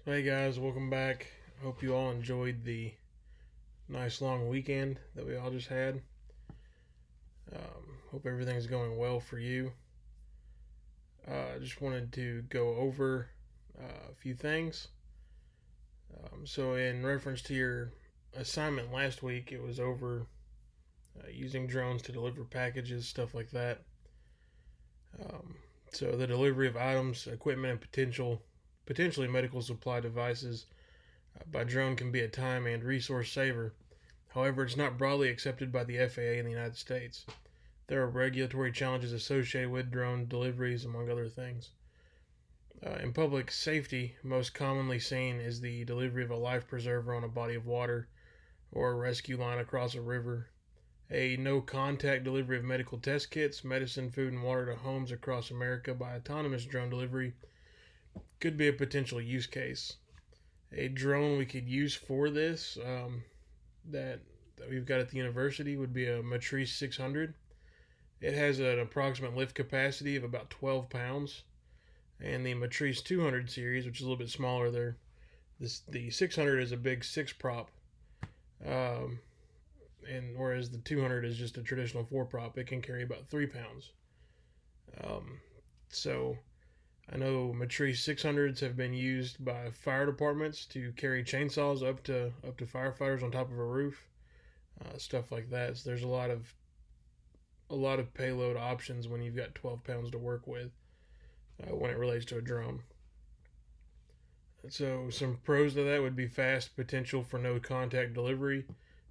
Hey guys, welcome back. Hope you all enjoyed the nice long weekend that we all just had. Hope everything's going well for you. I just wanted to go over a few things. So, in reference to your assignment last week, it was over using drones to deliver packages, stuff like that. Um, so, the delivery of items, equipment, and potentially medical supply devices by drone can be a time and resource saver. However, it's not broadly accepted by the FAA in the United States. There are regulatory challenges associated with drone deliveries, among other things. In public safety, most commonly seen is the delivery of a life preserver on a body of water or a rescue line across a river. A no contact delivery of medical test kits, medicine, food, and water to homes across America by autonomous drone delivery could be a potential use case. A drone we could use for this that we've got at the university would be a Matrice 600. It has an approximate lift capacity of about 12 pounds, and the Matrice 200 series, which is a little bit smaller, the 600 is a big six prop, and whereas the 200 is just a traditional four prop, it can carry about 3 pounds. So I know Matrice 600s have been used by fire departments to carry chainsaws up to firefighters on top of a roof, stuff like that. So there's a lot of payload options when you've got 12 pounds to work with when it relates to a drone. So some pros to that would be fast potential for no contact delivery,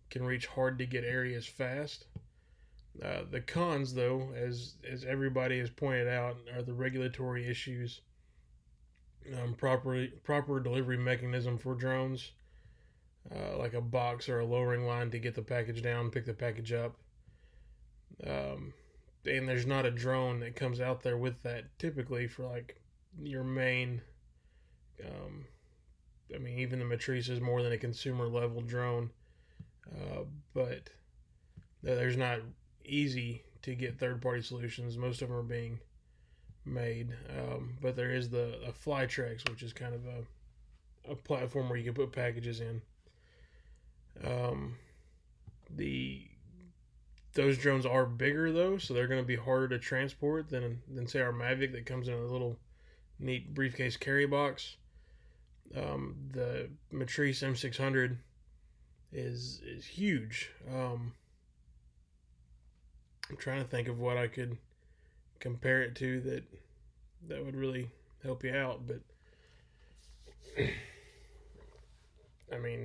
can reach hard to get areas fast. The cons, though, as everybody has pointed out, are the regulatory issues, proper delivery mechanism for drones, like a box or a lowering line to get the package down, pick the package up. And there's not a drone that comes out there with that typically for like your main. Even the Matrice is more than a consumer level drone, but there's not easy to get third party solutions. Most of them are being made, but there is the Flytrex, which is kind of a platform where you can put packages in. The Those drones are bigger though, so they're going to be harder to transport than say our Mavic that comes in a little neat briefcase carry box. The Matrice M600 is huge. I'm trying to think of what I could compare it to that would really help you out, but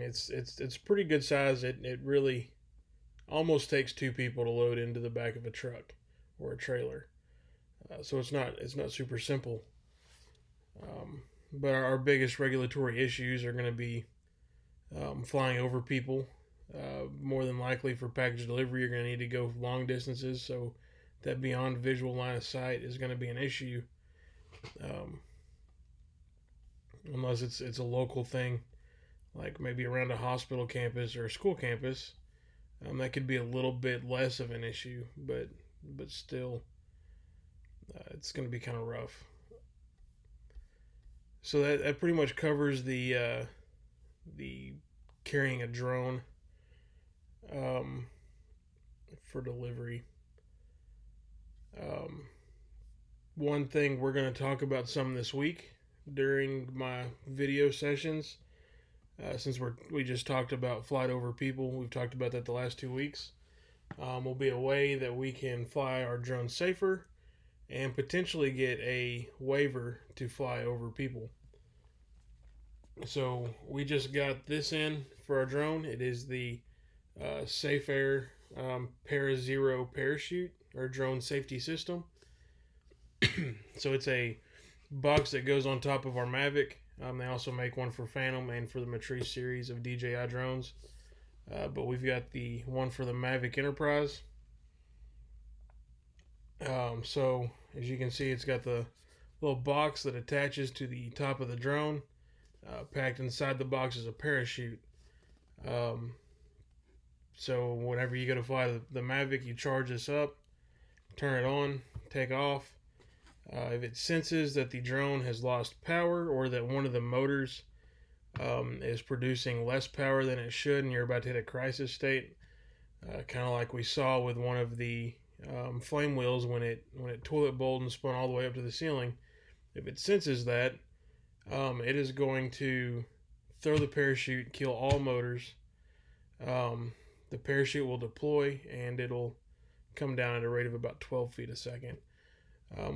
it's pretty good size. It really almost takes two people to load into the back of a truck or a trailer. So it's not super simple. But our biggest regulatory issues are going to be flying over people. More than likely for package delivery, you're going to need to go long distances, so that beyond visual line of sight is going to be an issue. Um, Unless it's a local thing, like maybe around a hospital campus or a school campus, that could be a little bit less of an issue, but still, it's going to be kind of rough. So that pretty much covers the carrying a drone um, for delivery. Um, One thing we're going to talk about some this week during my video sessions, since we just talked about flight over people, we've talked about that the last 2 weeks. Will be a way that we can fly our drone safer and potentially get a waiver to fly over people. So we just got this in for our drone. It is the Safe Air Para Zero parachute or drone safety system. So it's a box that goes on top of our Mavic. They also make one for Phantom and for the Matrice series of DJI drones. But we've got the one for the Mavic Enterprise. So as you can see, it's got the little box that attaches to the top of the drone. Packed inside the box is a parachute. So whenever you go to fly the Mavic, you charge this up, turn it on, take off. If it senses that the drone has lost power or that one of the motors is producing less power than it should, and you're about to hit a crisis state, kind of like we saw with one of the flame wheels when it toilet bowled and spun all the way up to the ceiling. If it senses that, it is going to throw the parachute, kill all motors. The parachute will deploy and it'll come down at a rate of about 12 feet a second,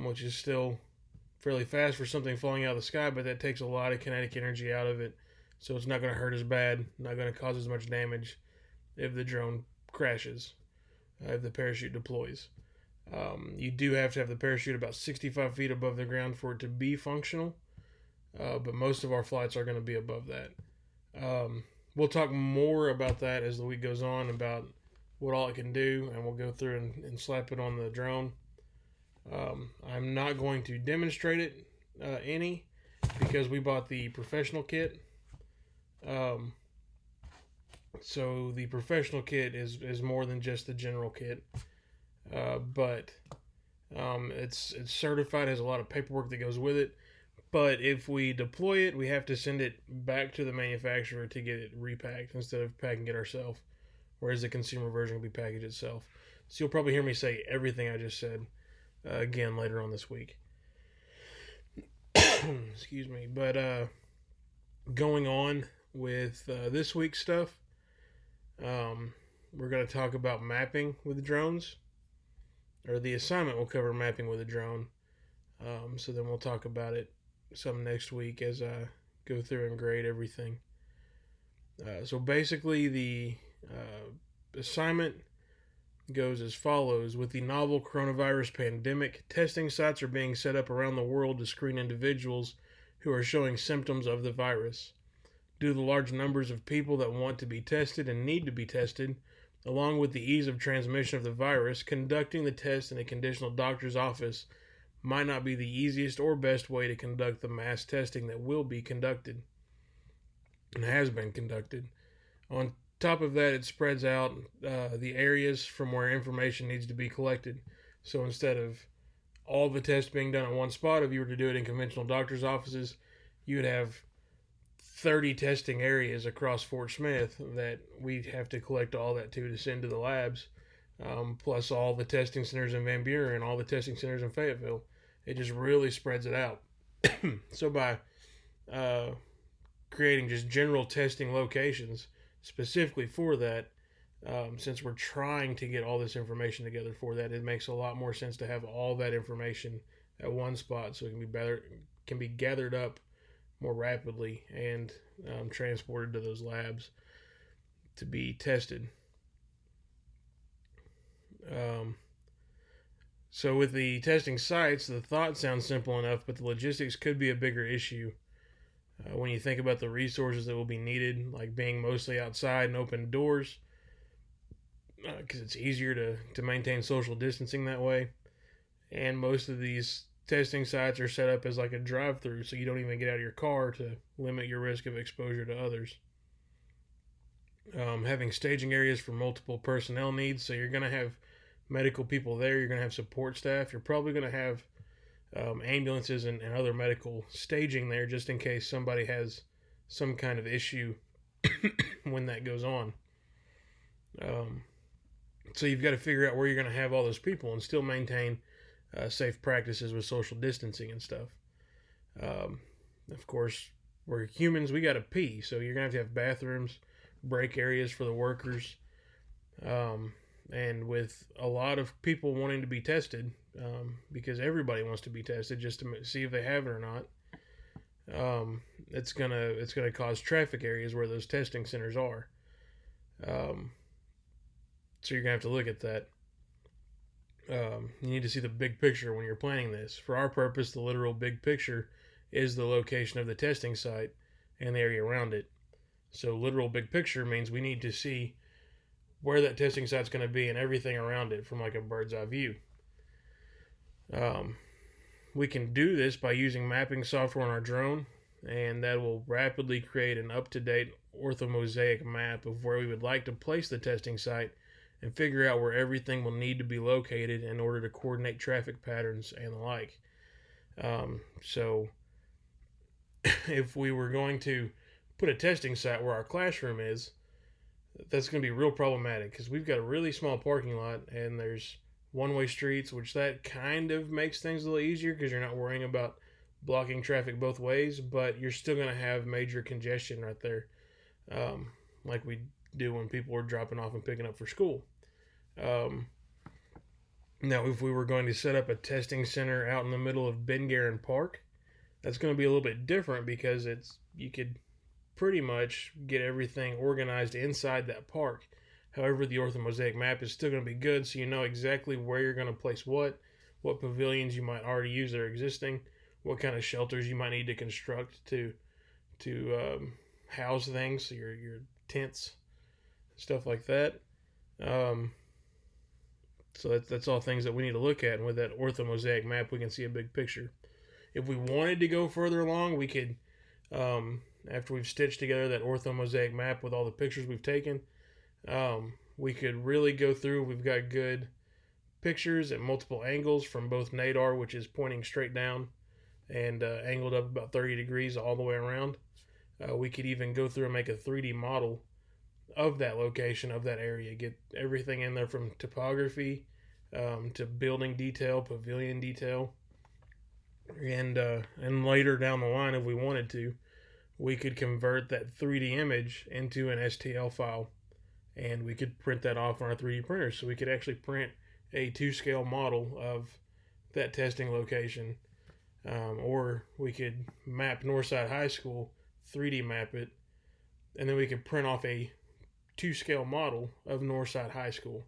which is still fairly fast for something falling out of the sky, but that takes a lot of kinetic energy out of it, so it's not going to hurt as bad, not going to cause as much damage if the drone crashes, if the parachute deploys. You do have to have the parachute about 65 feet above the ground for it to be functional, but most of our flights are going to be above that. We'll talk more about that as the week goes on, about what all it can do, and we'll go through and slap it on the drone. I'm not going to demonstrate it any, because we bought the professional kit. So the professional kit is more than just the general kit, but it's certified, has a lot of paperwork that goes with it. But if we deploy it, we have to send it back to the manufacturer to get it repacked instead of packing it ourselves, whereas the consumer version will be packaged itself. So you'll probably hear me say everything I just said again later on this week. Excuse me. But going on with this week's stuff, we're going to talk about mapping with drones, or the assignment will cover mapping with a drone. So then we'll talk about it some next week as I go through and grade everything. So basically, the assignment goes as follows. With the novel coronavirus pandemic, testing sites are being set up around the world to screen individuals who are showing symptoms of the virus. Due to the large numbers of people that want to be tested and need to be tested, along with the ease of transmission of the virus, conducting the test in a conditional doctor's office might not be the easiest or best way to conduct the mass testing that will be conducted and has been conducted. On top of that, it spreads out the areas from where information needs to be collected. So instead of all the tests being done at one spot, if you were to do it in conventional doctor's offices, you would have 30 testing areas across Fort Smith that we'd have to collect all that to send to the labs, plus all the testing centers in Van Buren, all the testing centers in Fayetteville. It just really spreads it out. So by creating just general testing locations specifically for that, since we're trying to get all this information together for that, it makes a lot more sense to have all that information at one spot so it can be gathered up more rapidly and transported to those labs to be tested. So with the testing sites, the thought sounds simple enough, but the logistics could be a bigger issue. When you think about the resources that will be needed, like being mostly outside and open doors, because it's easier to maintain social distancing that way. And most of these testing sites are set up as like a drive-through, so you don't even get out of your car to limit your risk of exposure to others. Having staging areas for multiple personnel needs, so you're going to have medical people there, you're going to have support staff, you're probably going to have ambulances and other medical staging there just in case somebody has some kind of issue when that goes on. So you've got to figure out where you're going to have all those people and still maintain safe practices with social distancing and stuff. Of course, we're humans, we got to pee, so you're going to have bathrooms, break areas for the workers. And with a lot of people wanting to be tested, because everybody wants to be tested just to see if they have it or not, it's gonna cause traffic areas where those testing centers are. So you're gonna have to look at that. You need to see the big picture when you're planning this. For our purpose, the literal big picture is the location of the testing site and the area around it. So literal big picture means we need to see where that testing site's going to be and everything around it from like a bird's eye view. We can do this by using mapping software on our drone, and that will rapidly create an up-to-date orthomosaic map of where we would like to place the testing site and figure out where everything will need to be located in order to coordinate traffic patterns and the like. So if we were going to put a testing site where our classroom is, that's going to be real problematic because we've got a really small parking lot and there's one-way streets, which that kind of makes things a little easier because you're not worrying about blocking traffic both ways, but you're still going to have major congestion right there, like we do when people are dropping off and picking up for school. Um, Now, if we were going to set up a testing center out in the middle of Ben Guerin Park, that's going to be a little bit different because you could pretty much get everything organized inside that park. However, the OrthoMosaic map is still going to be good, so you know exactly where you're going to place what pavilions you might already use that are existing, what kind of shelters you might need to construct to house things, so your tents, stuff like that. So that's all things that we need to look at, and with that OrthoMosaic map, we can see a big picture. If we wanted to go further along, we could, after we've stitched together that OrthoMosaic map with all the pictures we've taken, we could really go through. We've got good pictures at multiple angles from both NADAR, which is pointing straight down, and angled up about 30 degrees all the way around. We could even go through and make a 3D model of that location, of that area, get everything in there from topography to building detail, pavilion detail, and later down the line, if we wanted to, we could convert that 3D image into an STL file, and we could print that off on our 3D printer. So we could actually print a 2-scale model of that testing location, or we could map Northside High School, 3D map it, and then we could print off a 2-scale model of Northside High School,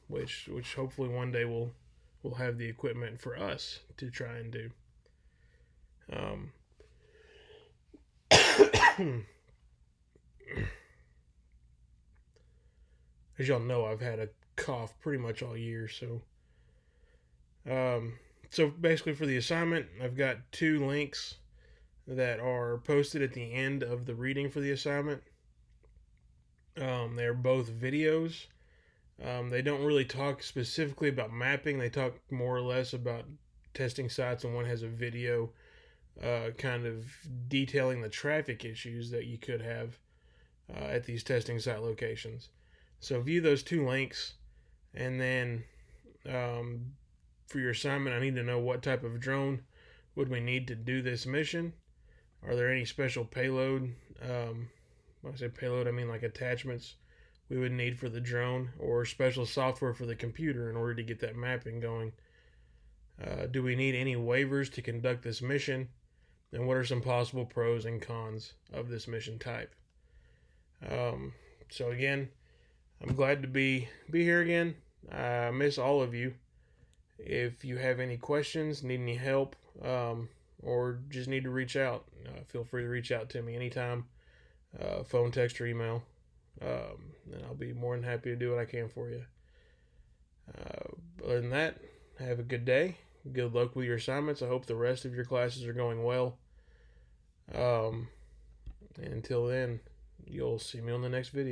which hopefully one day we'll have the equipment for us to try and do. As y'all know, I've had a cough pretty much all year, so basically for the assignment, I've got 2 links that are posted at the end of the reading for the assignment. They're both videos. They don't really talk specifically about mapping. They talk more or less about testing sites, and one has a video kind of detailing the traffic issues that you could have at these testing site locations. So view those 2 links, and then for your assignment, I need to know what type of drone would we need to do this mission. Are there any special payload? When I say payload, I mean like attachments we would need for the drone, or special software for the computer in order to get that mapping going. Do we need any waivers to conduct this mission? And what are some possible pros and cons of this mission type? So again, I'm glad to be here again. I miss all of you. If you have any questions, need any help, or just need to reach out, feel free to reach out to me anytime, phone, text, or email, and I'll be more than happy to do what I can for you. Other than that, have a good day. Good luck with your assignments. I hope the rest of your classes are going well. And until then, you'll see me on the next video.